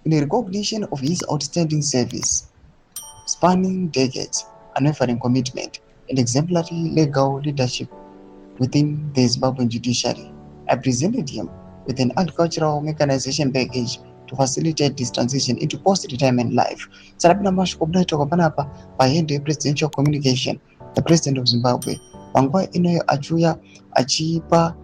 in recognition of his outstanding service, spanning decades, unwavering commitment, and exemplary legal leadership within the Zimbabwean judiciary. I presented him with an agricultural mechanization package to facilitate this transition into post-retirement life. Sarabina mashukobda toka panapa pa end presidential communication, the president of Zimbabwe, panguva inoyo achiuya achipa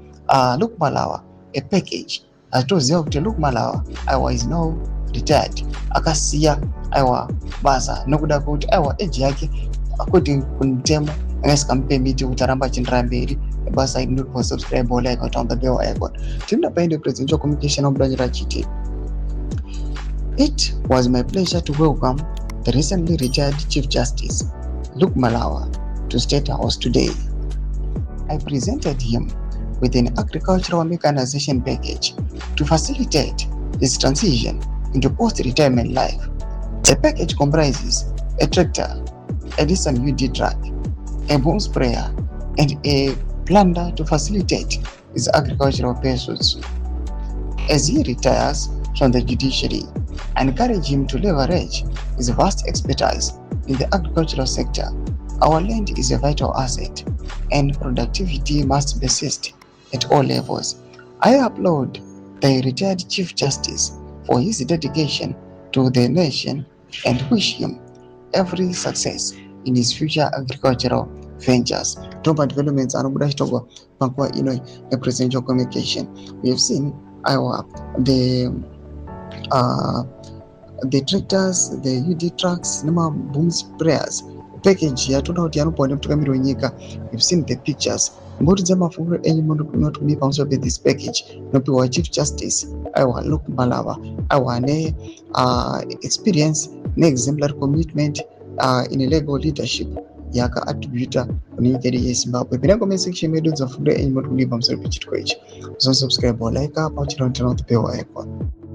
Luke Malawa a package atoziva kuti Luke Malawa aiwa is now retired, akasiya aiwa basa nokuda kwekuti aiwa age yake according kumutemo angaisikamupemiti kuti arambe achienderera mberi basa iri ndiri kusubscribe like on the bell icon. Tinoda paende presidential communication omudanyira achiti, it was my pleasure to welcome the recently retired Chief Justice Luke Malawa to State House today. I presented him with an agricultural mechanization package to facilitate his transition into post-retirement life. The package comprises a tractor, a Nissan UD truck, a boom sprayer, and a planter to facilitate his agricultural pursuits. As he retires from the judiciary, I encourage him to leverage his vast expertise in the agricultural sector. Our land is a vital asset, and productivity must persist at all levels. I applaud the retired Chief Justice for his dedication to the nation and wish him every success in his future agricultural ventures. Global developments anobuda chitogwa panguva ino presidential communication. We have seen the tractors, the UD trucks, nama boom sprayers. Package yatoda kuti anopaone mutungamiri wenyika. We've seen the pictures. Ngoti mafunguro enyu munoti kumi pamusoro pe this package inopiwa Chief Justice aiwa Luke Malawa aiwa ne experience ne exemplary commitment in legal leadership yaka attributa kune nyika yedu yeZimbabwe. Pinda comment section medu dzafundo enyu munoti kumi pamusoro pe chitiko ichi. Subscribe like pa channel the bell icon.